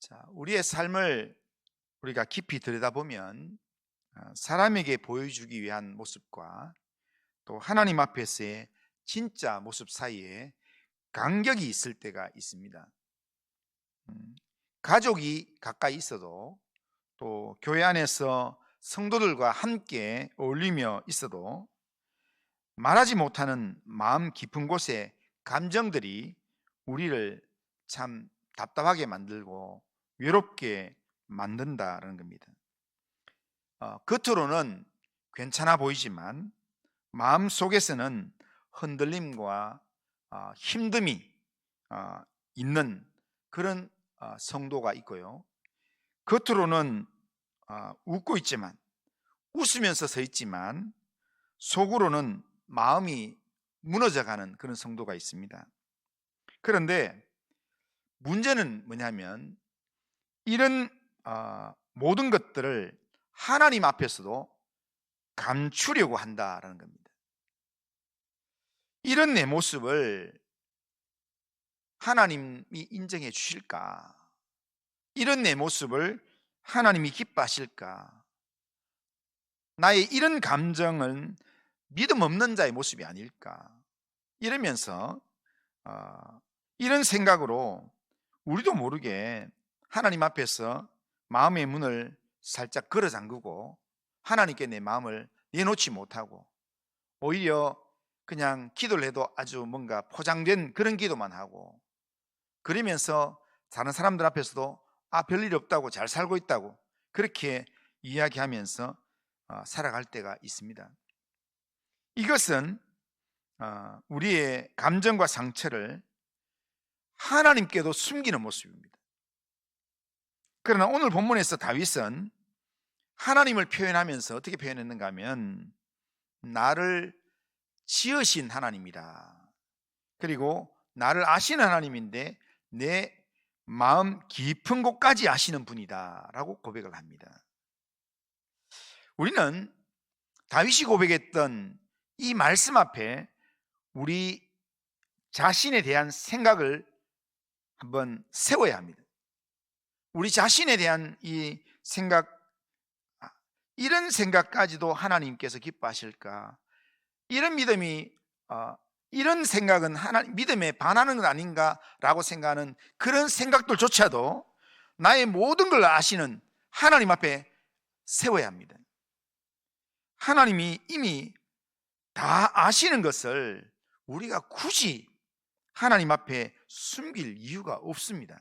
자, 우리의 삶을 우리가 깊이 들여다보면 사람에게 보여주기 위한 모습과 또 하나님 앞에서의 진짜 모습 사이에 간격이 있을 때가 있습니다. 가족이 가까이 있어도 또 교회 안에서 성도들과 함께 어울리며 있어도 말하지 못하는 마음 깊은 곳에 감정들이 우리를 참 답답하게 만들고 외롭게 만든다는 겁니다. 겉으로는 괜찮아 보이지만 마음 속에서는 흔들림과 힘듦이 있는 그런 성도가 있고요. 겉으로는 웃고 있지만, 웃으면서 서 있지만 속으로는 마음이 무너져가는 그런 성도가 있습니다. 그런데 문제는 뭐냐면 이런 모든 것들을 하나님 앞에서도 감추려고 한다라는 겁니다. 이런 내 모습을 하나님이 인정해 주실까? 이런 내 모습을 하나님이 기뻐하실까? 나의 이런 감정은 믿음 없는 자의 모습이 아닐까? 이러면서 이런 생각으로 우리도 모르게 하나님 앞에서 마음의 문을 살짝 걸어 잠그고 하나님께 내 마음을 내놓지 못하고 오히려 그냥 기도를 해도 아주 뭔가 포장된 그런 기도만 하고, 그러면서 다른 사람들 앞에서도 별일 없다고, 잘 살고 있다고 그렇게 이야기하면서 살아갈 때가 있습니다. 이것은 우리의 감정과 상처를 하나님께도 숨기는 모습입니다. 그러나 오늘 본문에서 다윗은 하나님을 표현하면서 어떻게 표현했는가 하면 나를 지으신 하나님이다, 그리고 나를 아시는 하나님인데 내 마음 깊은 곳까지 아시는 분이다 라고 고백을 합니다. 우리는 다윗이 고백했던 이 말씀 앞에 우리 자신에 대한 생각을 한번 세워야 합니다. 우리 자신에 대한 이 생각, 이런 생각까지도 하나님께서 기뻐하실까? 이런 믿음이 이런 생각은 하나님 믿음에 반하는 것 아닌가라고 생각하는 그런 생각들조차도 나의 모든 걸 아시는 하나님 앞에 세워야 합니다. 하나님이 이미 다 아시는 것을 우리가 굳이 하나님 앞에 숨길 이유가 없습니다.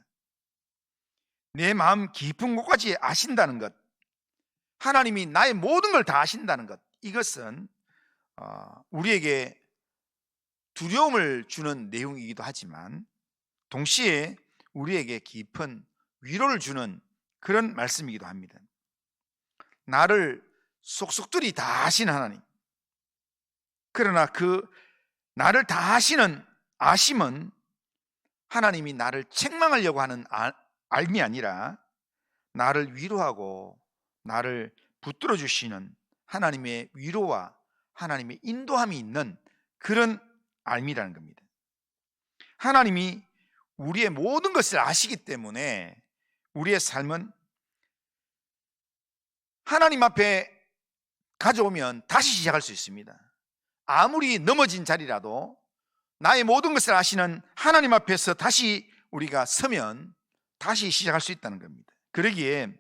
내 마음 깊은 곳까지 아신다는 것, 하나님이 나의 모든 걸 다 아신다는 것, 이것은 우리에게 두려움을 주는 내용이기도 하지만 동시에 우리에게 깊은 위로를 주는 그런 말씀이기도 합니다. 나를 속속들이 다 아시는 하나님, 그러나 그 나를 다 아시는 아심은 하나님이 나를 책망하려고 하는 알미 아니라 나를 위로하고 나를 붙들어 주시는 하나님의 위로와 하나님의 인도함이 있는 그런 알미라는 겁니다. 하나님이 우리의 모든 것을 아시기 때문에 우리의 삶은 하나님 앞에 가져오면 다시 시작할 수 있습니다. 아무리 넘어진 자리라도 나의 모든 것을 아시는 하나님 앞에서 다시 우리가 서면 다시 시작할 수 있다는 겁니다. 그러기에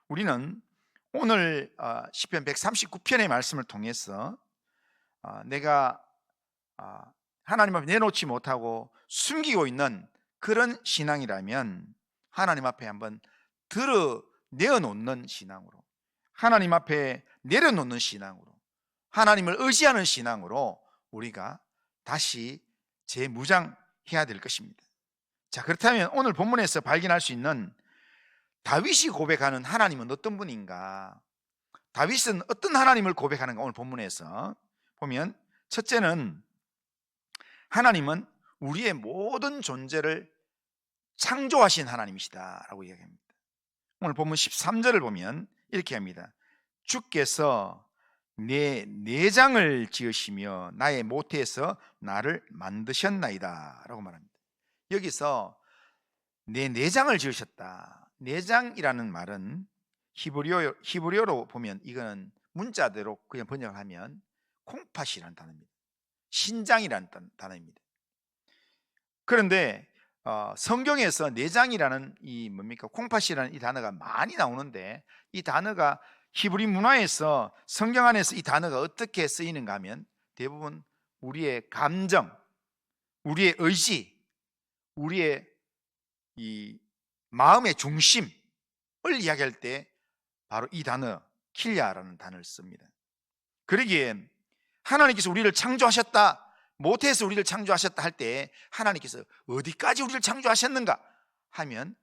우리는 오늘 시편 139편의 말씀을 통해서 내가 하나님 앞에 내놓지 못하고 숨기고 있는 그런 신앙이라면 하나님 앞에 한번 내어놓는 신앙으로, 하나님 앞에 내려놓는 신앙으로, 하나님을 의지하는 신앙으로 우리가 다시 재무장해야 될 것입니다. 자, 그렇다면 오늘 본문에서 발견할 수 있는 다윗이 고백하는 하나님은 어떤 분인가? 다윗은 어떤 하나님을 고백하는가? 오늘 본문에서 보면 첫째는 하나님은 우리의 모든 존재를 창조하신 하나님이시다라고 이야기합니다. 오늘 본문 13절을 보면 이렇게 합니다. 주께서 내 내장을 지으시며 나의 모태에서 나를 만드셨나이다 라고 말합니다. 여기서 내 내장을 지으셨다, 내장이라는 말은 히브리어로 보면 이거는 문자대로 그냥 번역을 하면 콩팥이라는 단어입니다. 신장이라는 단어입니다. 그런데 성경에서 내장이라는 이 뭡니까? 콩팥이라는 이 단어가 많이 나오는데, 이 단어가 히브리 문화에서 성경 안에서 이 단어가 어떻게 쓰이는가 하면 대부분 우리의 감정, 우리의 의지, 우리의 이 마음의 중심을 이야기할 때 바로 이 단어 킬야라는 단어를 씁니다. 그러기에 하나님께서 우리를 창조하셨다, 모태에서 우리를 창조하셨다 할 때 하나님께서 어디까지 우리를 창조하셨는가 하면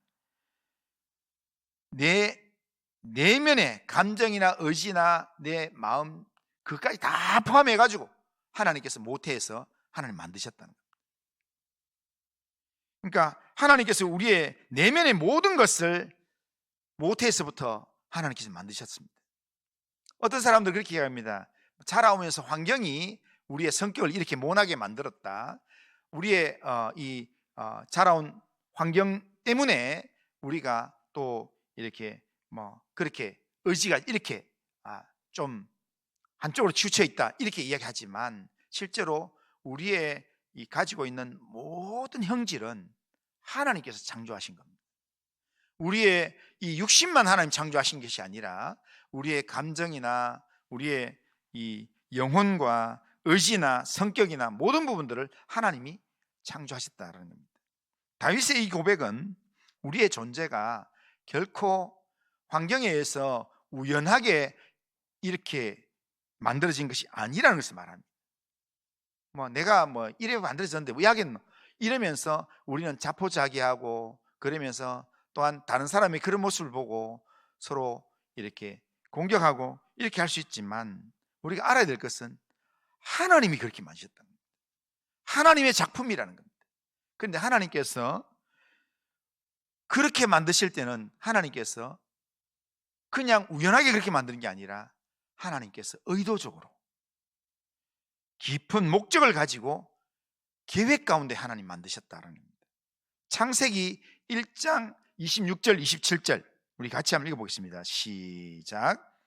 내 내면의 감정이나 의지나 내 마음, 그것까지 다 포함해 가지고 하나님께서 모태에서 하나님 만드셨다는 겁니다. 그러니까 하나님께서 우리의 내면의 모든 것을 모태에서부터 하나님께서 만드셨습니다. 어떤 사람들 그렇게 이야기합니다. 자라오면서 환경이 우리의 성격을 이렇게 모나게 만들었다, 우리의 자라온 환경 때문에 우리가 또 이렇게 그렇게 의지가 이렇게 좀 한쪽으로 치우쳐 있다, 이렇게 이야기하지만 실제로 우리의 이 가지고 있는 모든 형질은 하나님께서 창조하신 겁니다. 우리의 이 육신만 하나님 창조하신 것이 아니라 우리의 감정이나 우리의 이 영혼과 의지나 성격이나 모든 부분들을 하나님이 창조하셨다는 겁니다. 다윗의 이 고백은 우리의 존재가 결코 환경에 의해서 우연하게 이렇게 만들어진 것이 아니라는 것을 말합니다. 내가 이래 만들어졌는데 왜 하겠노? 이러면서 우리는 자포자기하고, 그러면서 또한 다른 사람의 그런 모습을 보고 서로 이렇게 공격하고 이렇게 할 수 있지만, 우리가 알아야 될 것은 하나님이 그렇게 만드셨다는 겁니다. 하나님의 작품이라는 겁니다. 그런데 하나님께서 그렇게 만드실 때는 하나님께서 그냥 우연하게 그렇게 만드는 게 아니라 하나님께서 의도적으로 깊은 목적을 가지고 계획 가운데 하나님 만드셨다는 겁니다. 창세기 1장 26절 27절 우리 같이 한번 읽어보겠습니다. 시작.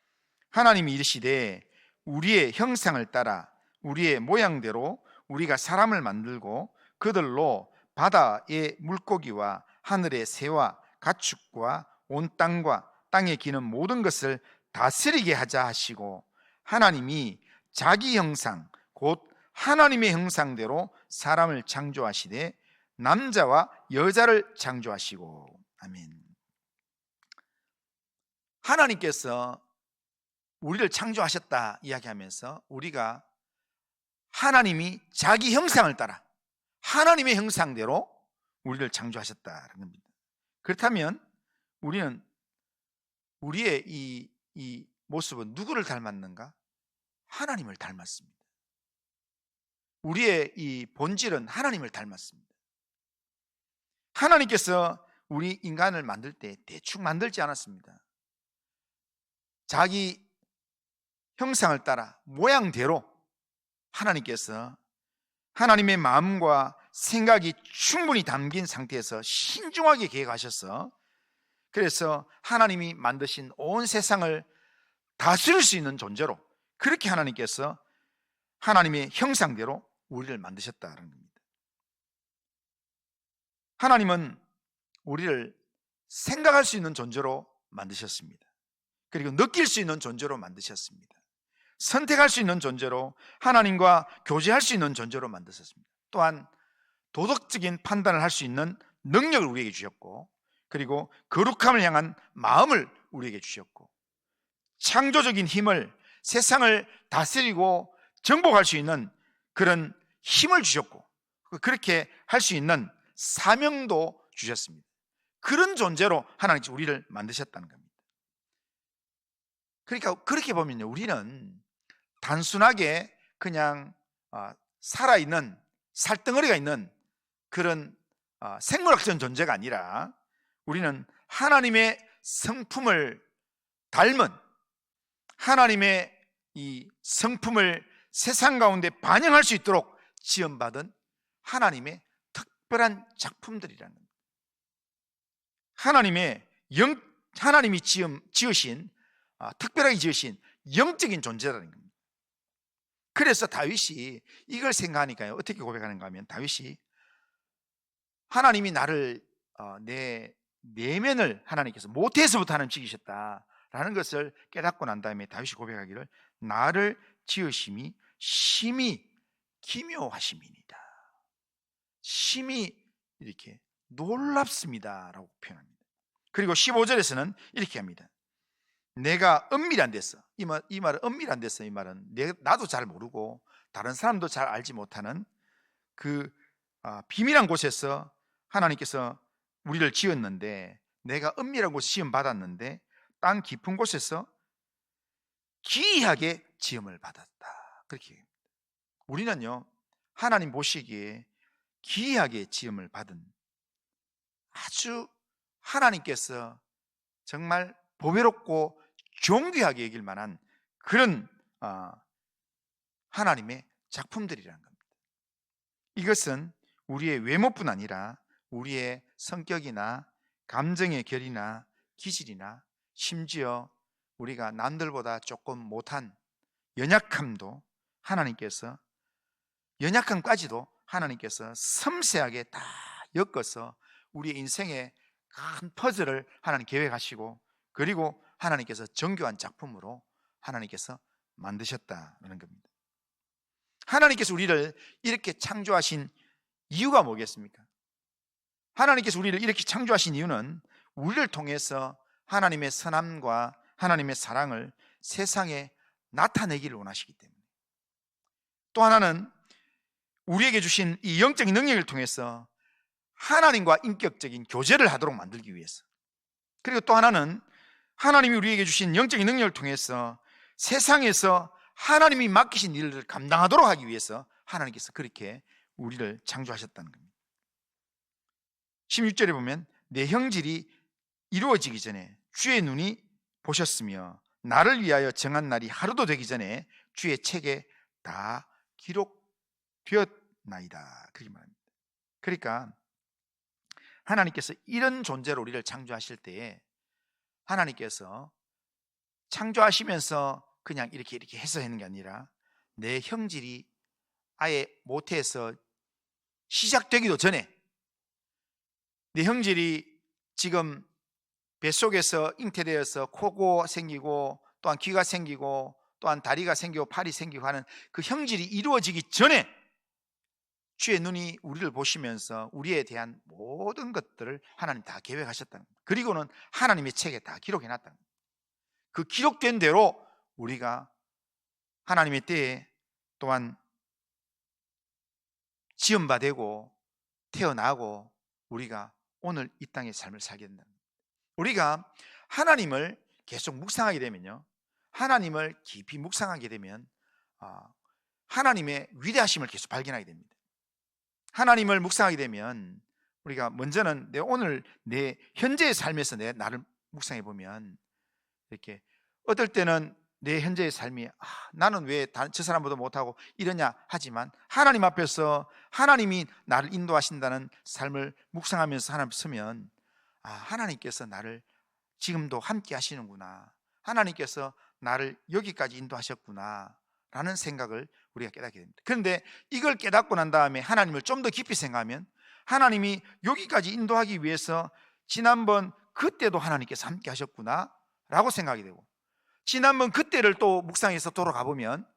하나님이 이르시되 우리의 형상을 따라 우리의 모양대로 우리가 사람을 만들고 그들로 바다의 물고기와 하늘의 새와 가축과 온 땅과 땅에 기는 모든 것을 다스리게 하자 하시고, 하나님이 자기 형상 곧 하나님의 형상대로 사람을 창조하시되 남자와 여자를 창조하시고. 아멘. 하나님께서 우리를 창조하셨다 이야기하면서 우리가 하나님이 자기 형상을 따라 하나님의 형상대로 우리를 창조하셨다는 겁니다. 그렇다면 우리는 우리의 이 모습은 누구를 닮았는가? 하나님을 닮았습니다. 우리의 이 본질은 하나님을 닮았습니다. 하나님께서 우리 인간을 만들 때 대충 만들지 않았습니다. 자기 형상을 따라 모양대로 하나님께서 하나님의 마음과 생각이 충분히 담긴 상태에서 신중하게 계획하셔서, 그래서 하나님이 만드신 온 세상을 다스릴 수 있는 존재로 그렇게 하나님께서 하나님의 형상대로 우리를 만드셨다는 겁니다. 하나님은 우리를 생각할 수 있는 존재로 만드셨습니다. 그리고 느낄 수 있는 존재로 만드셨습니다. 선택할 수 있는 존재로, 하나님과 교제할 수 있는 존재로 만드셨습니다. 또한 도덕적인 판단을 할 수 있는 능력을 우리에게 주셨고, 그리고 거룩함을 향한 마음을 우리에게 주셨고, 창조적인 힘을, 세상을 다스리고 정복할 수 있는 그런 힘을 주셨고, 그렇게 할 수 있는 사명도 주셨습니다. 그런 존재로 하나님께서 우리를 만드셨다는 겁니다. 그러니까 그렇게 보면요, 우리는 단순하게 그냥 살아있는 살덩어리가 있는 그런 생물학적인 존재가 아니라 우리는 하나님의 성품을 닮은, 하나님의 이 성품을 세상 가운데 반영할 수 있도록 지음받은 하나님의 특별한 작품들이라는 겁니다. 하나님의 하나님이 지으신 특별하게 지으신 영적인 존재라는 겁니다. 그래서 다윗이 이걸 생각하니까요, 어떻게 고백하는가 하면, 다윗이 하나님이 나를 내 내면을 하나님께서 모태에서부터 하나님 지으셨다라는 것을 깨닫고 난 다음에 다윗이 고백하기를, 나를 지으심이 심히 기묘하심이니이다. 심히 이렇게 놀랍습니다 라고 표현합니다. 그리고 15절에서는 이렇게 합니다. 내가 은밀한 데서, 이 말은 은밀한 데서, 이 말은 나도 잘 모르고 다른 사람도 잘 알지 못하는 그 비밀한 곳에서 하나님께서 우리를 지었는데, 내가 은밀한 곳에 지음 받았는데 땅 깊은 곳에서 기이하게 지음을 받았다. 그렇게 우리는요, 하나님 보시기에 기이하게 지음을 받은, 아주 하나님께서 정말 보배롭고 존귀하게 여길 만한 그런 하나님의 작품들이라는 겁니다. 이것은 우리의 외모뿐 아니라 우리의 성격이나 감정의 결이나 기질이나 심지어 우리가 남들보다 조금 못한 연약함도 하나님께서, 연약함까지도 하나님께서 섬세하게 다 엮어서 우리의 인생의 큰 퍼즐을 하나님 계획하시고, 그리고 하나님께서 정교한 작품으로 하나님께서 만드셨다는 겁니다. 하나님께서 우리를 이렇게 창조하신 이유가 뭐겠습니까? 하나님께서 우리를 이렇게 창조하신 이유는 우리를 통해서 하나님의 선함과 하나님의 사랑을 세상에 나타내기를 원하시기 때문에, 또 하나는 우리에게 주신 이 영적인 능력을 통해서 하나님과 인격적인 교제를 하도록 만들기 위해서, 그리고 또 하나는 하나님이 우리에게 주신 영적인 능력을 통해서 세상에서 하나님이 맡기신 일을 감당하도록 하기 위해서 하나님께서 그렇게 우리를 창조하셨다는 겁니다. 16절에 보면, 내 형질이 이루어지기 전에 주의 눈이 보셨으며 나를 위하여 정한 날이 하루도 되기 전에 주의 책에 다 기록되었나이다. 그렇게 말합니다. 그러니까 하나님께서 이런 존재로 우리를 창조하실 때에, 하나님께서 창조하시면서 그냥 이렇게 해서 하는 게 아니라, 내 형질이 아예 모태에서 시작되기도 전에, 내 형질이 지금 뱃속에서 잉태되어서 코가 생기고, 또한 귀가 생기고, 또한 다리가 생기고 팔이 생기고 하는 그 형질이 이루어지기 전에 주의 눈이 우리를 보시면서 우리에 대한 모든 것들을 하나님 다 계획하셨다는 겁니다. 그리고는 하나님의 책에 다 기록해놨다는 겁니다. 그 기록된 대로 우리가 하나님의 때에 또한 지음바되고 태어나고 우리가 오늘 이 땅의 삶을 살게 된다. 우리가 하나님을 계속 묵상하게 되면요, 하나님을 깊이 묵상하게 되면 하나님의 위대하심을 계속 발견하게 됩니다. 하나님을 묵상하게 되면 우리가 먼저는 오늘 내 현재의 삶에서 나를 묵상해 보면, 이렇게 어떨 때는 내 현재의 삶이 나는 왜 저 사람보다 못하고 이러냐 하지만, 하나님 앞에서 하나님이 나를 인도하신다는 삶을 묵상하면서 하나님 서면, 하나님께서 나를 지금도 함께 하시는구나, 하나님께서 나를 여기까지 인도하셨구나 라는 생각을 우리가 깨닫게 됩니다. 그런데 이걸 깨닫고 난 다음에 하나님을 좀 더 깊이 생각하면, 하나님이 여기까지 인도하기 위해서 지난번 그때도 하나님께서 함께 하셨구나 라고 생각이 되고, 지난번 그때를 또 묵상해서 돌아가 보면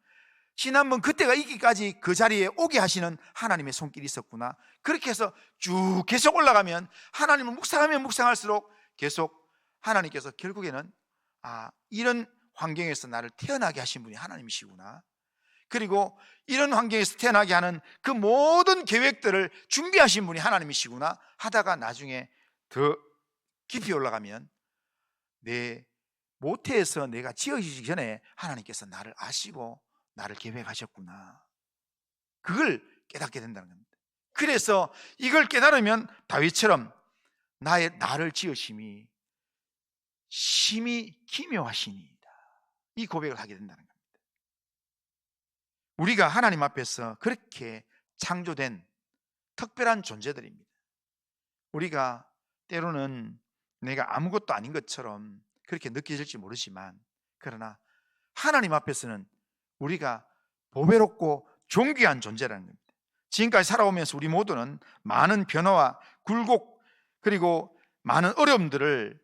지난번 그때가 있기까지 그 자리에 오게 하시는 하나님의 손길이 있었구나, 그렇게 해서 쭉 계속 올라가면 하나님을 묵상하면 묵상할수록 계속 하나님께서 결국에는 이런 환경에서 나를 태어나게 하신 분이 하나님이시구나, 그리고 이런 환경에서 태어나게 하는 그 모든 계획들을 준비하신 분이 하나님이시구나 하다가 나중에 더 깊이 올라가면 내 모태에서 내가 지어지기 전에 하나님께서 나를 아시고 나를 계획하셨구나, 그걸 깨닫게 된다는 겁니다. 그래서 이걸 깨달으면 다윗처럼 나를 지으심이 심히 기묘하시니이다, 이 고백을 하게 된다는 겁니다. 우리가 하나님 앞에서 그렇게 창조된 특별한 존재들입니다. 우리가 때로는 내가 아무것도 아닌 것처럼 그렇게 느껴질지 모르지만, 그러나 하나님 앞에서는 우리가 보배롭고 존귀한 존재라는 겁니다. 지금까지 살아오면서 우리 모두는 많은 변화와 굴곡, 그리고 많은 어려움들을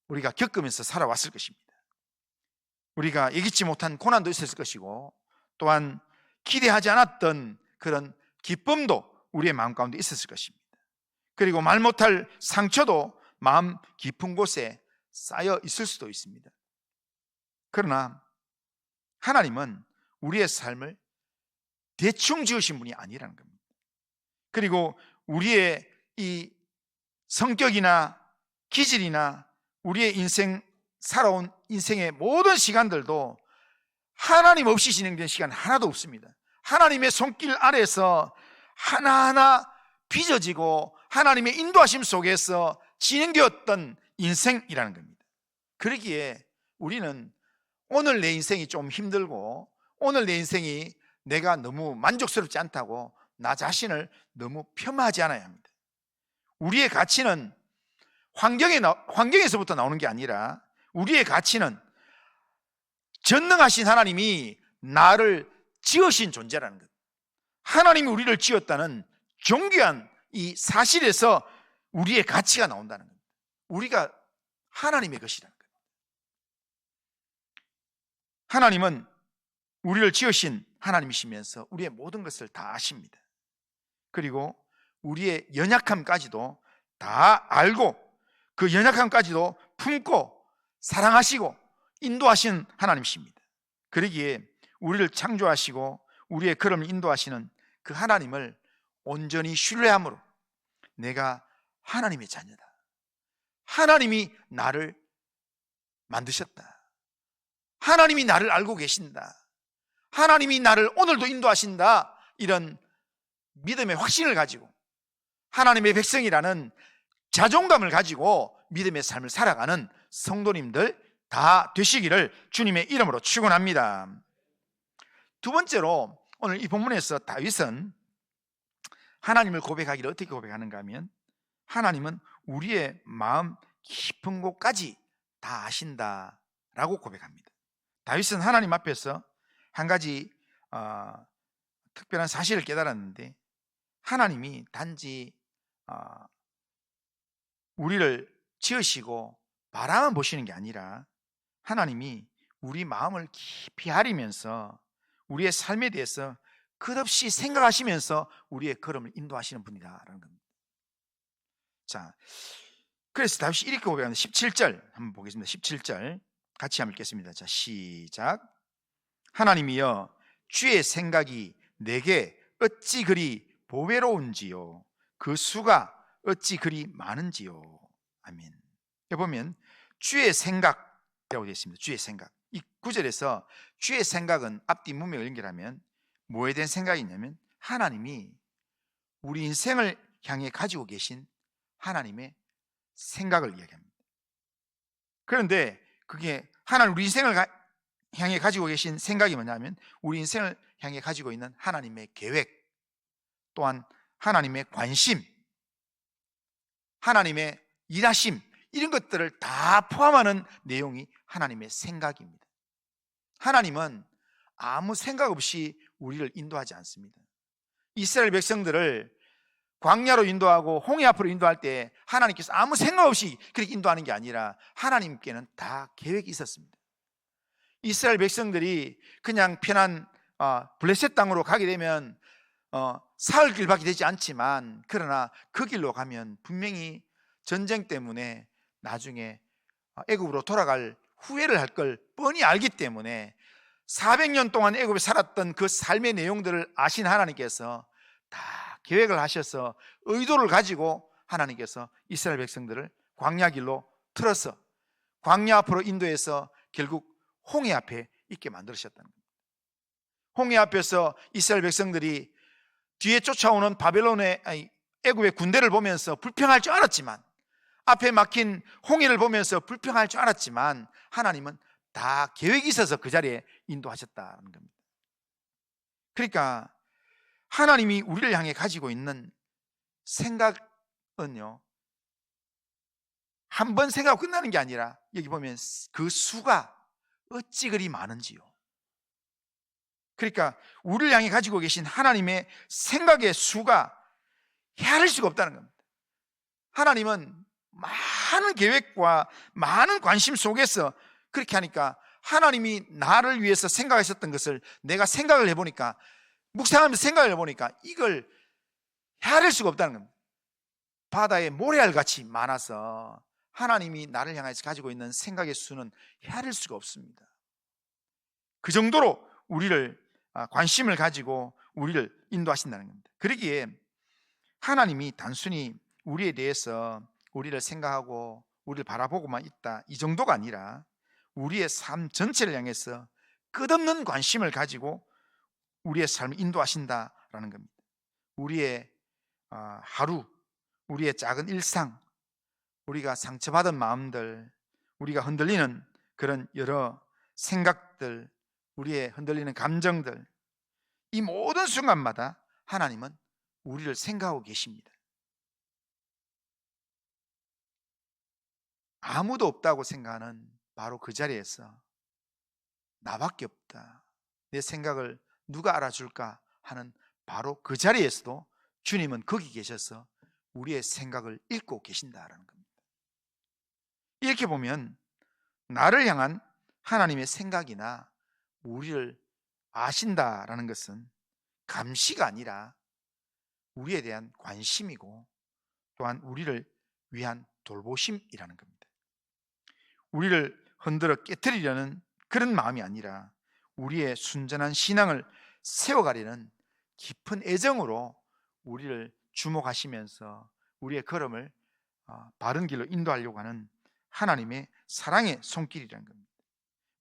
우리가 겪으면서 살아왔을 것입니다. 우리가 예기치 못한 고난도 있었을 것이고, 또한 기대하지 않았던 그런 기쁨도 우리의 마음 가운데 있었을 것입니다. 그리고 말 못할 상처도 마음 깊은 곳에 쌓여 있을 수도 있습니다. 그러나 하나님은 우리의 삶을 대충 지으신 분이 아니라는 겁니다. 그리고 우리의 이 성격이나 기질이나 우리의 인생, 살아온 인생의 모든 시간들도 하나님 없이 진행된 시간 하나도 없습니다. 하나님의 손길 아래서 하나하나 빚어지고 하나님의 인도하심 속에서 진행되었던 인생이라는 겁니다. 그러기에 우리는 오늘 내 인생이 좀 힘들고, 오늘 내 인생이 내가 너무 만족스럽지 않다고 나 자신을 너무 폄하하지 않아야 합니다. 우리의 가치는 환경에서부터 나오는 게 아니라, 우리의 가치는 전능하신 하나님이 나를 지으신 존재라는 것, 하나님이 우리를 지었다는 존귀한 이 사실에서 우리의 가치가 나온다는 겁니다. 우리가 하나님의 것이라는 겁니다. 하나님은 우리를 지으신 하나님이시면서 우리의 모든 것을 다 아십니다. 그리고 우리의 연약함까지도 다 알고 그 연약함까지도 품고 사랑하시고 인도하신 하나님이십니다. 그러기에 우리를 창조하시고 우리의 걸음을 인도하시는 그 하나님을 온전히 신뢰함으로, 내가 하나님의 자녀다, 하나님이 나를 만드셨다, 하나님이 나를 알고 계신다, 하나님이 나를 오늘도 인도하신다, 이런 믿음의 확신을 가지고 하나님의 백성이라는 자존감을 가지고 믿음의 삶을 살아가는 성도님들 다 되시기를 주님의 이름으로 축원합니다. 두 번째로, 오늘 이 본문에서 다윗은 하나님을 고백하기를 어떻게 고백하는가 하면, 하나님은 우리의 마음 깊은 곳까지 다 아신다라고 고백합니다. 다윗은 하나님 앞에서 한 가지 특별한 사실을 깨달았는데, 하나님이 단지 우리를 지으시고 바라만 보시는 게 아니라, 하나님이 우리 마음을 깊이 아리면서 우리의 삶에 대해서 끝없이 생각하시면서 우리의 걸음을 인도하시는 분이다라는 겁니다. 자, 그래서 다윗이 이렇게 고백하는 17절 한번 보겠습니다. 17절 같이 한번 읽겠습니다. 자, 시작. 하나님이여, 주의 생각이 내게 어찌 그리 보배로운지요, 그 수가 어찌 그리 많은지요. 아멘. 여기 보면 주의 생각이라고 되어 있습니다. 주의 생각. 이 구절에서 주의 생각은 앞뒤 문맥을 연결하면 뭐에 대한 생각이 있냐면, 하나님이 우리 인생을 향해 가지고 계신 하나님의 생각을 이야기합니다. 그런데 그게 하나님 우리 인생을 향해 가지고 계신 생각이 뭐냐면, 우리 인생을 향해 가지고 있는 하나님의 계획, 또한 하나님의 관심, 하나님의 일하심, 이런 것들을 다 포함하는 내용이 하나님의 생각입니다. 하나님은 아무 생각 없이 우리를 인도하지 않습니다. 이스라엘 백성들을 광야로 인도하고 홍해 앞으로 인도할 때 하나님께서 아무 생각 없이 그렇게 인도하는 게 아니라, 하나님께는 다 계획이 있었습니다. 이스라엘 백성들이 그냥 편한 블레셋 땅으로 가게 되면 사흘 길밖에 되지 않지만, 그러나 그 길로 가면 분명히 전쟁 때문에 나중에 애굽으로 돌아갈 후회를 할 걸 뻔히 알기 때문에 400년 동안 애굽에 살았던 그 삶의 내용들을 아신 하나님께서 다 계획을 하셔서 의도를 가지고 하나님께서 이스라엘 백성들을 광야 길로 틀어서 광야 앞으로 인도해서 결국 홍해 앞에 있게 만들으셨다는 겁니다. 홍해 앞에서 이스라엘 백성들이 뒤에 쫓아오는 애굽의 군대를 보면서 불평할 줄 알았지만, 앞에 막힌 홍해를 보면서 불평할 줄 알았지만, 하나님은 다 계획이 있어서 그 자리에 인도하셨다는 겁니다. 그러니까 하나님이 우리를 향해 가지고 있는 생각은요, 한 번 생각하고 끝나는 게 아니라 여기 보면 그 수가 어찌 그리 많은지요. 그러니까 우리를 향해 가지고 계신 하나님의 생각의 수가 헤아릴 수가 없다는 겁니다. 하나님은 많은 계획과 많은 관심 속에서 그렇게 하니까 하나님이 나를 위해서 생각하셨던 것을 내가 생각을 해보니까, 묵상하면서 생각을 해보니까 이걸 헤아릴 수가 없다는 겁니다. 바다에 모래알 같이 많아서 하나님이 나를 향해서 가지고 있는 생각의 수는 헤아릴 수가 없습니다. 그 정도로 우리를 관심을 가지고 우리를 인도하신다는 겁니다. 그러기에 하나님이 단순히 우리에 대해서 우리를 생각하고 우리를 바라보고만 있다, 이 정도가 아니라 우리의 삶 전체를 향해서 끝없는 관심을 가지고 우리의 삶을 인도하신다라는 겁니다. 우리의 하루, 우리의 작은 일상, 우리가 상처받은 마음들, 우리가 흔들리는 그런 여러 생각들, 우리의 흔들리는 감정들, 이 모든 순간마다 하나님은 우리를 생각하고 계십니다. 아무도 없다고 생각하는 바로 그 자리에서 나밖에 없다, 내 생각을 누가 알아줄까 하는 바로 그 자리에서도 주님은 거기 계셔서 우리의 생각을 읽고 계신다라는 겁니다. 이렇게 보면 나를 향한 하나님의 생각이나 우리를 아신다라는 것은 감시가 아니라 우리에 대한 관심이고 또한 우리를 위한 돌보심이라는 겁니다. 우리를 흔들어 깨트리려는 그런 마음이 아니라 우리의 순전한 신앙을 세워가려는 깊은 애정으로 우리를 주목하시면서 우리의 걸음을 바른 길로 인도하려고 하는 하나님의 사랑의 손길이라는 겁니다.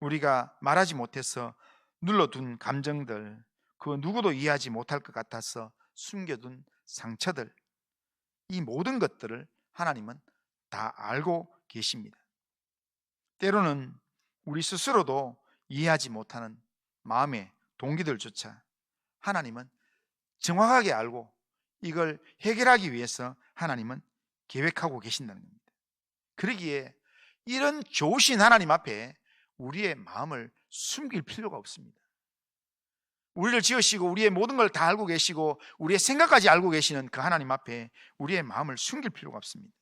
우리가 말하지 못해서 눌러둔 감정들, 그 누구도 이해하지 못할 것 같아서 숨겨둔 상처들, 이 모든 것들을 하나님은 다 알고 계십니다. 때로는 우리 스스로도 이해하지 못하는 마음의 동기들조차 하나님은 정확하게 알고 이걸 해결하기 위해서 하나님은 계획하고 계신다는 겁니다. 그러기에 이런 좋으신 하나님 앞에 우리의 마음을 숨길 필요가 없습니다. 우리를 지으시고 우리의 모든 걸 다 알고 계시고 우리의 생각까지 알고 계시는 그 하나님 앞에 우리의 마음을 숨길 필요가 없습니다.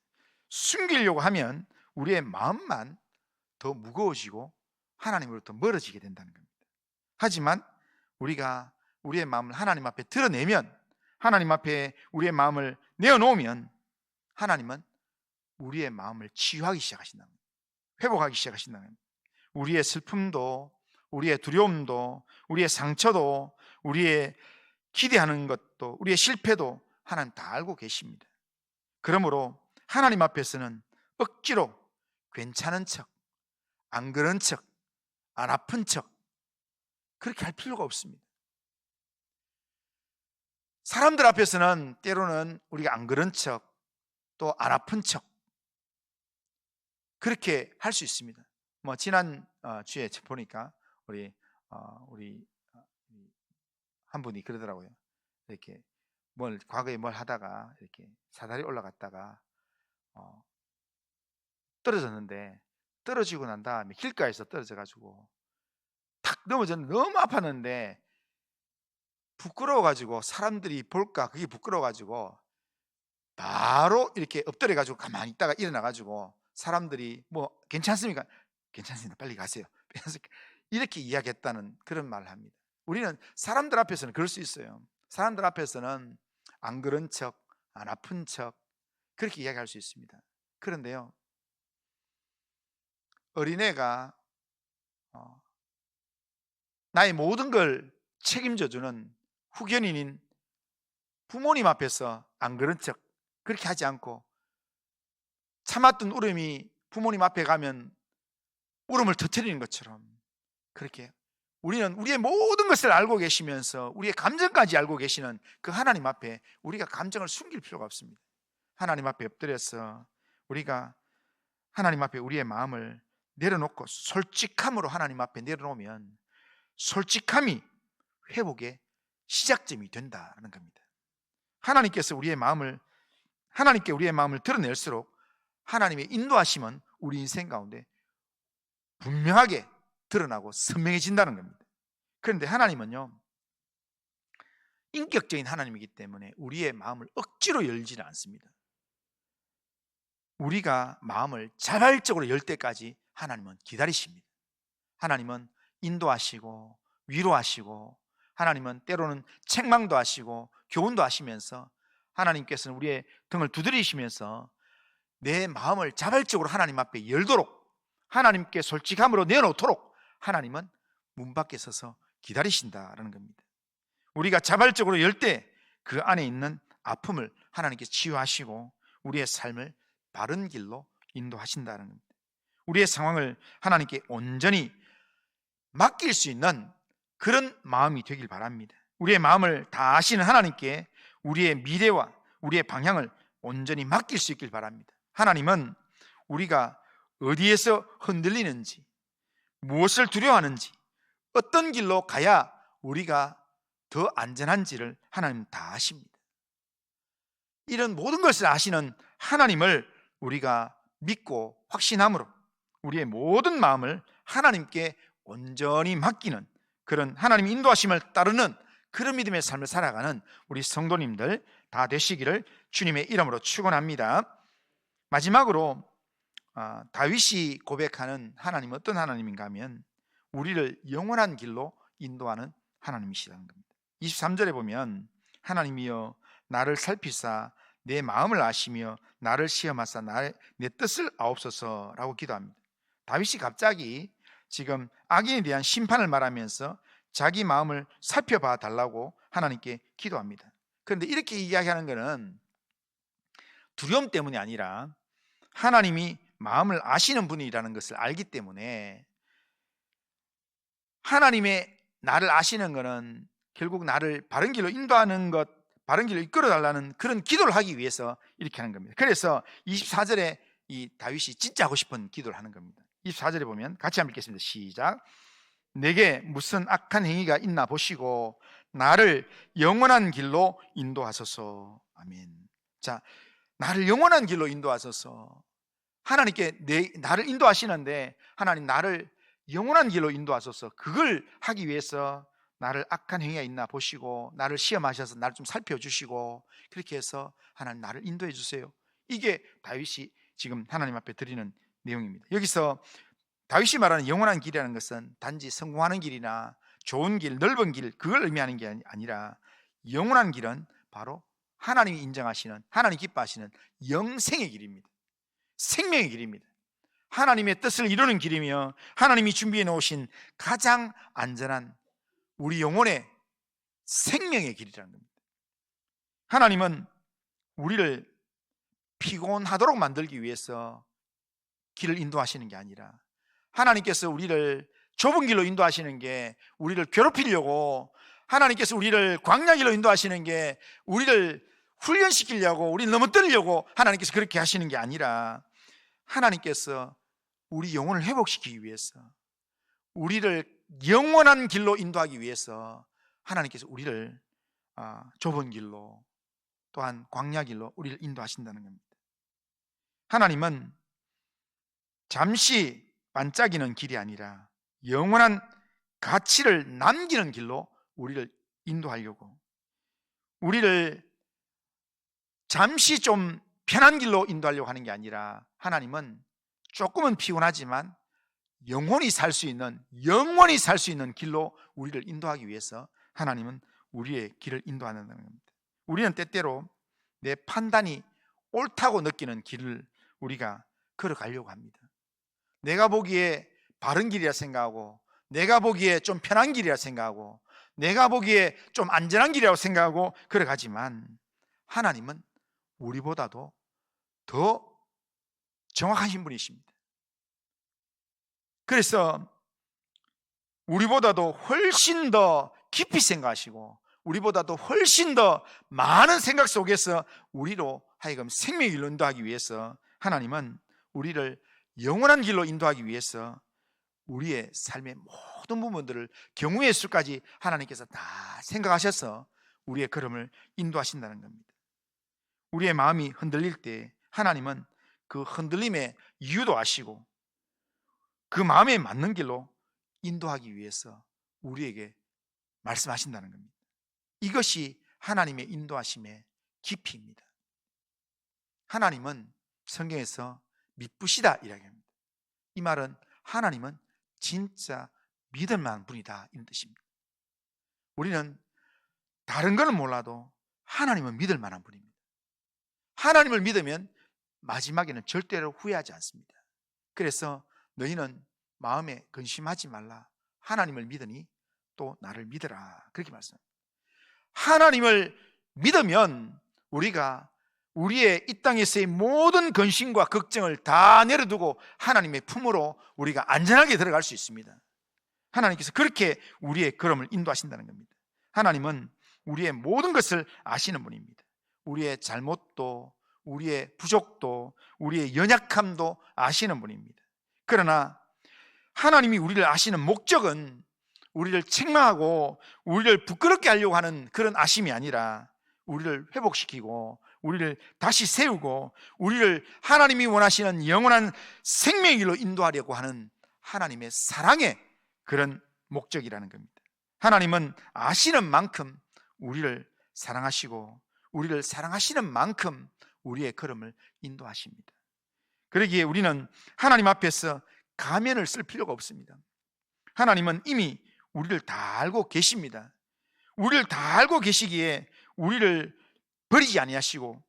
숨기려고 하면 우리의 마음만 더 무거워지고 하나님으로부터 멀어지게 된다는 겁니다. 하지만 우리가 우리의 마음을 하나님 앞에 드러내면, 하나님 앞에 우리의 마음을 내어놓으면 하나님은 우리의 마음을 치유하기 시작하신다는 겁니다. 회복하기 시작하신다는 겁니다. 우리의 슬픔도, 우리의 두려움도, 우리의 상처도, 우리의 기대하는 것도, 우리의 실패도 하나님 다 알고 계십니다. 그러므로 하나님 앞에서는 억지로 괜찮은 척, 안 그런 척, 안 아픈 척 그렇게 할 필요가 없습니다. 사람들 앞에서는 때로는 우리가 안 그런 척, 또 안 아픈 척 그렇게 할 수 있습니다. 지난 주에 보니까 우리 한 분이 그러더라고요. 이렇게 과거에 뭘 하다가 이렇게 사다리 올라갔다가 떨어졌는데, 떨어지고 난 다음에 길가에서 떨어져가지고 탁 넘어졌는데 너무 아팠는데 부끄러워가지고, 사람들이 볼까 그게 부끄러워가지고 바로 이렇게 엎드려가지고 가만히 있다가 일어나가지고 사람들이 괜찮습니까? 괜찮습니다, 빨리 가세요, 이렇게 이야기했다는 그런 말을 합니다. 우리는 사람들 앞에서는 그럴 수 있어요. 사람들 앞에서는 안 그런 척, 안 아픈 척 그렇게 이야기할 수 있습니다. 그런데요, 어린애가 나의 모든 걸 책임져주는 후견인인 부모님 앞에서 안 그런 척 그렇게 하지 않고 참았던 울음이 부모님 앞에 가면 울음을 터뜨리는 것처럼, 그렇게 우리는 우리의 모든 것을 알고 계시면서 우리의 감정까지 알고 계시는 그 하나님 앞에 우리가 감정을 숨길 필요가 없습니다. 하나님 앞에 엎드려서 우리가 하나님 앞에 우리의 마음을 내려놓고 솔직함으로 하나님 앞에 내려놓으면 솔직함이 회복의 시작점이 된다는 겁니다. 하나님께 우리의 마음을 드러낼수록 하나님의 인도하심은 우리 인생 가운데 분명하게 드러나고 선명해진다는 겁니다. 그런데 하나님은요, 인격적인 하나님이기 때문에 우리의 마음을 억지로 열지는 않습니다. 우리가 마음을 자발적으로 열 때까지 하나님은 기다리십니다. 하나님은 인도하시고 위로하시고, 하나님은 때로는 책망도 하시고 교훈도 하시면서, 하나님께서는 우리의 등을 두드리시면서 내 마음을 자발적으로 하나님 앞에 열도록, 하나님께 솔직함으로 내놓도록 하나님은 문 밖에 서서 기다리신다라는 겁니다. 우리가 자발적으로 열 때 그 안에 있는 아픔을 하나님께 치유하시고 우리의 삶을 바른 길로 인도하신다는 겁니다. 우리의 상황을 하나님께 온전히 맡길 수 있는 그런 마음이 되길 바랍니다. 우리의 마음을 다 아시는 하나님께 우리의 미래와 우리의 방향을 온전히 맡길 수 있길 바랍니다. 하나님은 우리가 어디에서 흔들리는지, 무엇을 두려워하는지, 어떤 길로 가야 우리가 더 안전한지를 하나님은 다 아십니다. 이런 모든 것을 아시는 하나님을 우리가 믿고 확신함으로 우리의 모든 마음을 하나님께 온전히 맡기는, 그런 하나님의 인도하심을 따르는 그런 믿음의 삶을 살아가는 우리 성도님들 다 되시기를 주님의 이름으로 축원합니다. 마지막으로 다윗이 고백하는 하나님은 어떤 하나님인가 하면 우리를 영원한 길로 인도하는 하나님이시라는 겁니다. 23절에 보면 하나님이여 나를 살피사 내 마음을 아시며 나를 시험하사 내 뜻을 아옵소서라고 기도합니다. 다윗이 갑자기 지금 악인에 대한 심판을 말하면서 자기 마음을 살펴봐 달라고 하나님께 기도합니다. 그런데 이렇게 이야기하는 것은 두려움 때문이 아니라 하나님이 마음을 아시는 분이라는 것을 알기 때문에, 하나님의 나를 아시는 것은 결국 나를 바른 길로 인도하는 것, 바른 길로 이끌어 달라는 그런 기도를 하기 위해서 이렇게 하는 겁니다. 그래서 24절에 이 다윗이 진짜 하고 싶은 기도를 하는 겁니다. 24절에 보면 같이 한번 읽겠습니다. 시작. 내게 무슨 악한 행위가 있나 보시고 나를 영원한 길로 인도하소서. 아멘. 자, 나를 영원한 길로 인도하소서. 하나님께 나를 인도하시는데 하나님 나를 영원한 길로 인도하소서. 그걸 하기 위해서 나를 악한 행위가 있나 보시고 나를 시험하셔서 나를 좀 살펴주시고, 그렇게 해서 하나님 나를 인도해 주세요. 이게 다윗이 지금 하나님 앞에 드리는 내용입니다. 여기서 다윗이 말하는 영원한 길이라는 것은 단지 성공하는 길이나 좋은 길, 넓은 길, 그걸 의미하는 게 아니라 영원한 길은 바로 하나님이 인정하시는, 하나님 기뻐하시는 영생의 길입니다. 생명의 길입니다. 하나님의 뜻을 이루는 길이며 하나님이 준비해 놓으신 가장 안전한 우리 영혼의 생명의 길이라는 겁니다. 하나님은 우리를 피곤하도록 만들기 위해서 길을 인도하시는 게 아니라, 하나님께서 우리를 좁은 길로 인도하시는 게 우리를 괴롭히려고, 하나님께서 우리를 광야 길로 인도하시는 게 우리를 훈련시키려고, 우리를 넘어뜨리려고 하나님께서 그렇게 하시는 게 아니라, 하나님께서 우리 영혼을 회복시키기 위해서, 우리를 영원한 길로 인도하기 위해서 하나님께서 우리를 좁은 길로, 또한 광야 길로 우리를 인도하신다는 겁니다. 하나님은 잠시 반짝이는 길이 아니라 영원한 가치를 남기는 길로 우리를 인도하려고, 우리를 잠시 좀 편한 길로 인도하려고 하는 게 아니라, 하나님은 조금은 피곤하지만 영원히 살 수 있는 길로 우리를 인도하기 위해서 하나님은 우리의 길을 인도하는 겁니다. 우리는 때때로 내 판단이 옳다고 느끼는 길을 우리가 걸어가려고 합니다. 내가 보기에 바른 길이라 생각하고, 내가 보기에 좀 편한 길이라 생각하고, 내가 보기에 좀 안전한 길이라고 생각하고 걸어가지만, 하나님은 우리보다도 더 정확하신 분이십니다. 그래서 우리보다도 훨씬 더 깊이 생각하시고, 우리보다도 훨씬 더 많은 생각 속에서 우리로 하여금 생명의 길로 인도하기 위해서 하나님은 우리를 영원한 길로 인도하기 위해서 우리의 삶의 모든 부분들을 경우의 수까지 하나님께서 다 생각하셔서 우리의 걸음을 인도하신다는 겁니다. 우리의 마음이 흔들릴 때 하나님은 그 흔들림의 이유도 아시고 그 마음에 맞는 길로 인도하기 위해서 우리에게 말씀하신다는 겁니다. 이것이 하나님의 인도하심의 깊이입니다. 하나님은 성경에서 미쁘시다 이야기합니다. 이 말은 하나님은 진짜 믿을 만한 분이다 이런 뜻입니다. 우리는 다른 거는 몰라도 하나님은 믿을 만한 분입니다. 하나님을 믿으면 마지막에는 절대로 후회하지 않습니다. 그래서 너희는 마음에 근심하지 말라. 하나님을 믿으니 또 나를 믿으라. 그렇게 말씀합니다. 하나님을 믿으면 우리가 우리의 이 땅에서의 모든 근심과 걱정을 다 내려두고 하나님의 품으로 우리가 안전하게 들어갈 수 있습니다. 하나님께서 그렇게 우리의 걸음을 인도하신다는 겁니다. 하나님은 우리의 모든 것을 아시는 분입니다. 우리의 잘못도, 우리의 부족도, 우리의 연약함도 아시는 분입니다. 그러나 하나님이 우리를 아시는 목적은 우리를 책망하고 우리를 부끄럽게 하려고 하는 그런 아심이 아니라 우리를 회복시키고 우리를 다시 세우고 우리를 하나님이 원하시는 영원한 생명의 길로 인도하려고 하는 하나님의 사랑의 그런 목적이라는 겁니다. 하나님은 아시는 만큼 우리를 사랑하시고 우리를 사랑하시는 만큼 우리의 걸음을 인도하십니다. 그러기에 우리는 하나님 앞에서 가면을 쓸 필요가 없습니다. 하나님은 이미 우리를 다 알고 계십니다. 우리를 다 알고 계시기에 우리를 버리지 아니하시고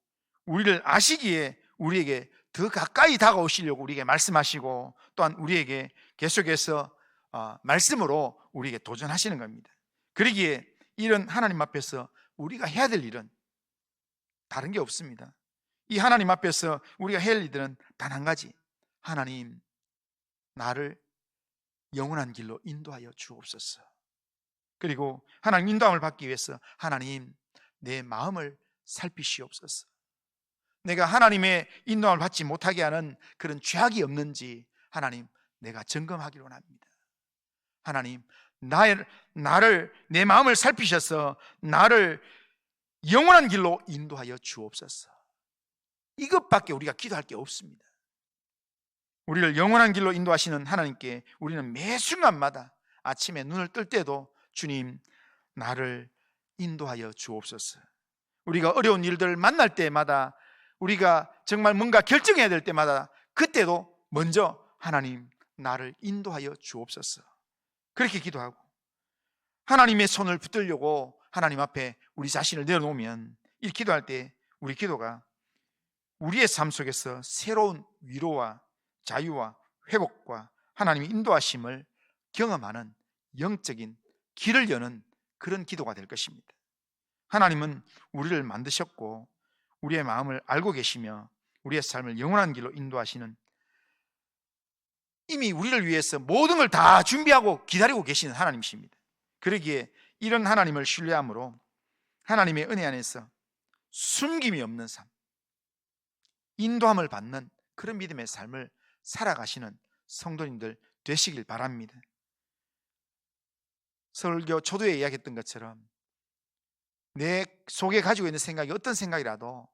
우리를 아시기에 우리에게 더 가까이 다가오시려고 우리에게 말씀하시고 또한 우리에게 계속해서 말씀으로 우리에게 도전하시는 겁니다. 그러기에 이런 하나님 앞에서 우리가 해야 될 일은 다른 게 없습니다. 이 하나님 앞에서 우리가 해야 할 일은 단 한 가지, 하나님 나를 영원한 길로 인도하여 주옵소서. 그리고 하나님 인도함을 받기 위해서 하나님 내 마음을 살피시옵소서. 내가 하나님의 인도함을 받지 못하게 하는 그런 죄악이 없는지 하나님 내가 점검하기로 합니다. 하나님 나를 내 마음을 살피셔서 나를 영원한 길로 인도하여 주옵소서. 이것밖에 우리가 기도할 게 없습니다. 우리를 영원한 길로 인도하시는 하나님께 우리는 매 순간마다 아침에 눈을 뜰 때도 주님 나를 인도하여 주옵소서. 우리가 어려운 일들을 만날 때마다 우리가 정말 뭔가 결정해야 될 때마다 그때도 먼저 하나님 나를 인도하여 주옵소서. 그렇게 기도하고 하나님의 손을 붙들려고 하나님 앞에 우리 자신을 내려놓으면 이 기도할 때 우리 기도가 우리의 삶 속에서 새로운 위로와 자유와 회복과 하나님의 인도하심을 경험하는 영적인 길을 여는 그런 기도가 될 것입니다. 하나님은 우리를 만드셨고 우리의 마음을 알고 계시며 우리의 삶을 영원한 길로 인도하시는 이미 우리를 위해서 모든 걸 다 준비하고 기다리고 계시는 하나님이십니다. 그러기에 이런 하나님을 신뢰함으로 하나님의 은혜 안에서 숨김이 없는 삶, 인도함을 받는 그런 믿음의 삶을 살아가시는 성도님들 되시길 바랍니다. 설교 초두에 이야기했던 것처럼 내 속에 가지고 있는 생각이 어떤 생각이라도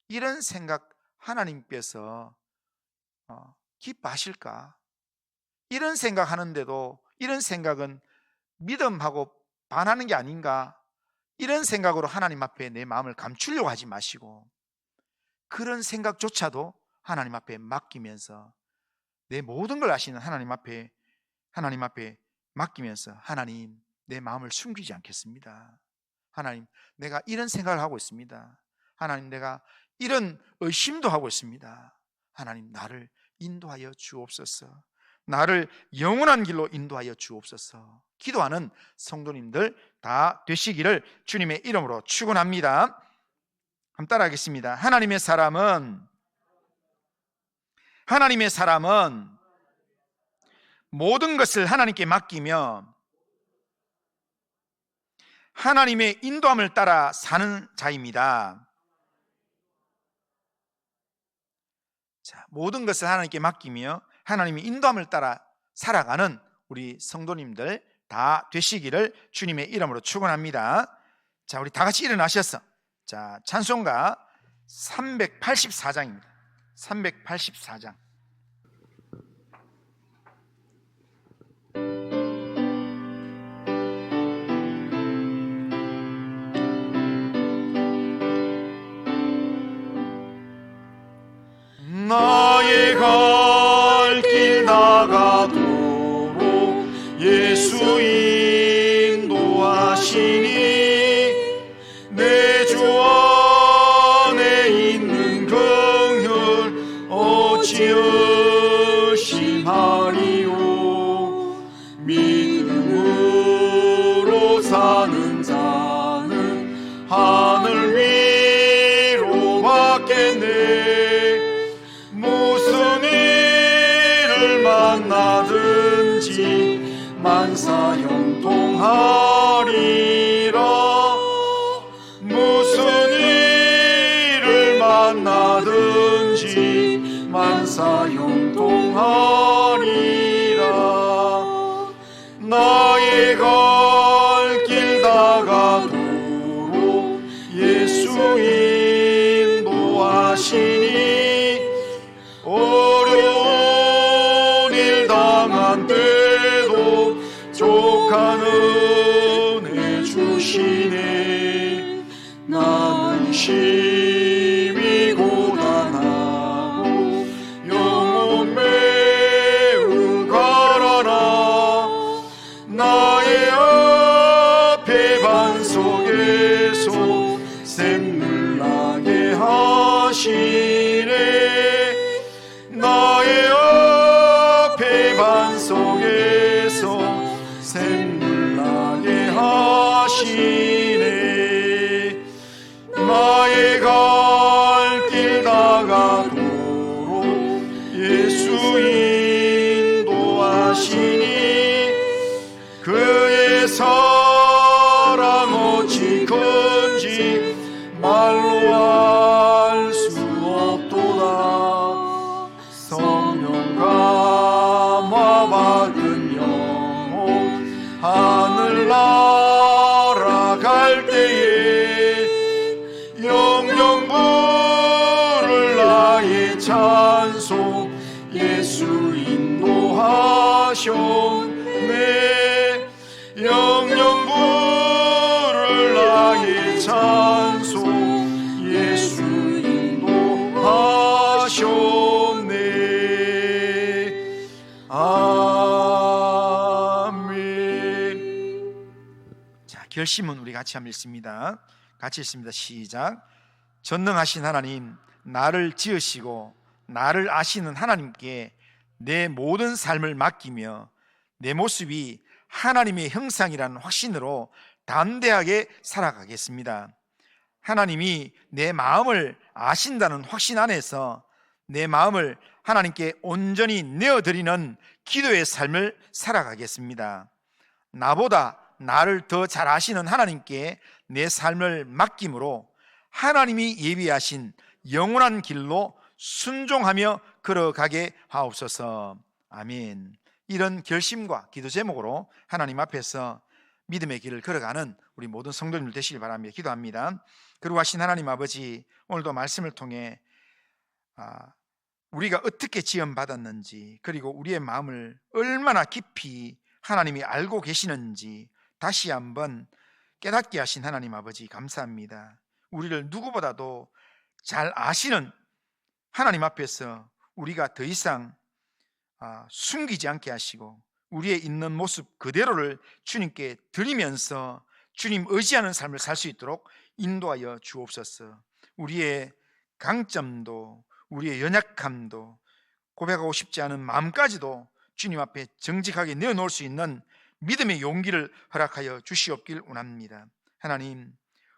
이런 생각 하나님께서 기뻐하실까? 이런 생각하는데도 이런 생각은 믿음하고 반하는 게 아닌가? 이런 생각으로 하나님 앞에 내 마음을 감추려고 하지 마시고 그런 생각조차도 하나님 앞에 맡기면서 내 모든 걸 아시는 하나님 앞에 맡기면서 하나님 내 마음을 숨기지 않겠습니다. 하나님 내가 이런 생각을 하고 있습니다. 하나님 내가 이런 의심도 하고 있습니다. 하나님 나를 인도하여 주옵소서. 나를 영원한 길로 인도하여 주옵소서. 기도하는 성도님들 다 되시기를 주님의 이름으로 축원합니다. 한번 따라하겠습니다. 하나님의 사람은 모든 것을 하나님께 맡기며 하나님의 인도함을 따라 사는 자입니다. 자, 모든 것을 하나님께 맡기며 하나님의 인도함을 따라 살아가는 우리 성도님들 다 되시기를 주님의 이름으로 축원합니다. 자, 우리 다 같이 일어나셔서 자, 찬송가 384장입니다. 384장. 나의 갈 길 나가도록 예수 인도하시니 내 주 안에 있는 긍휼 어찌 의심하리요. 믿음으로 사는 자는 하늘 위로 받겠네. 무슨 일을 만나든지 만사 형통하리라. 무슨 일을 만나든지 만사 형통하리라. 나의 갈 길 나가도록 예수 인도하시니 어려운 일 당한 때도 족한 은혜 주시네. 나는 심히 고단하고 영혼 매우 가라라. 나의 앞에 반석에서 샘물 나게 하시네. 나의 앞에 반석에서 샘물 나게 하시네. 나의 갈 길 나가도록 예수 인도하시니 그의 사랑 어찌 큰지 말로 알 수 없도다. 성령 감화 받은 영혼 하늘 날아갈 때에 영영 부를 나의 찬송 예수 인도하셨네. 영영 부를 나의 찬송 예수 인도하셨네. 아멘. 자, 결심은 우리 같이 한번 읽습니다. 같이 읽습니다. 시작. 전능하신 하나님, 나를 지으시고 나를 아시는 하나님께 내 모든 삶을 맡기며 내 모습이 하나님의 형상이라는 확신으로 담대하게 살아가겠습니다. 하나님이 내 마음을 아신다는 확신 안에서 내 마음을 하나님께 온전히 내어드리는 기도의 삶을 살아가겠습니다. 나보다 나를 더 잘 아시는 하나님께 내 삶을 맡김으로 하나님이 예비하신 영원한 길로 순종하며 걸어가게 하옵소서. 아멘. 이런 결심과 기도 제목으로 하나님 앞에서 믿음의 길을 걸어가는 우리 모든 성도님들 되시길 바라며 기도합니다. 거룩하신 하나님 아버지, 오늘도 말씀을 통해 우리가 어떻게 지원받았는지, 그리고 우리의 마음을 얼마나 깊이 하나님이 알고 계시는지 다시 한번 깨닫게 하신 하나님 아버지 감사합니다. 우리를 누구보다도 잘 아시는 하나님 앞에서 우리가 더 이상 숨기지 않게 하시고 우리의 있는 모습 그대로를 주님께 드리면서 주님 의지하는 삶을 살 수 있도록 인도하여 주옵소서. 우리의 강점도 우리의 연약함도 고백하고 싶지 않은 마음까지도 주님 앞에 정직하게 내어놓을 수 있는 믿음의 용기를 허락하여 주시옵길 원합니다. 하나님,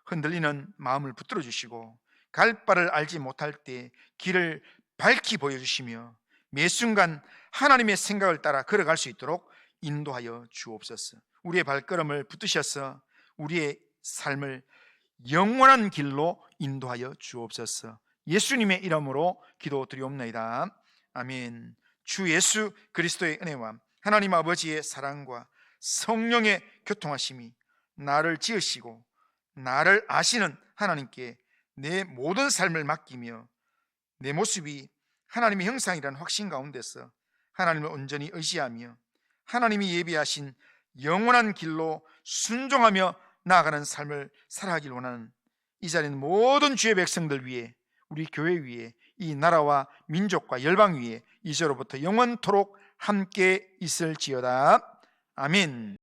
흔들리는 마음을 붙들어 주시고 갈 바를 알지 못할 때 길을 밝히 보여주시며 매 순간 하나님의 생각을 따라 걸어갈 수 있도록 인도하여 주옵소서. 우리의 발걸음을 붙드셔서 우리의 삶을 영원한 길로 인도하여 주옵소서. 예수님의 이름으로 기도드리옵나이다. 아멘. 주 예수 그리스도의 은혜와 하나님 아버지의 사랑과 성령의 교통하심이 나를 지으시고 나를 아시는 하나님께 내 모든 삶을 맡기며 내 모습이 하나님의 형상이라는 확신 가운데서 하나님을 온전히 의지하며 하나님이 예비하신 영원한 길로 순종하며 나아가는 삶을 살아가길 원하는 이 자리는 모든 주의 백성들 위해, 우리 교회 위에, 이 나라와 민족과 열방 위에 이제로부터 영원토록 함께 있을지어다. 아멘.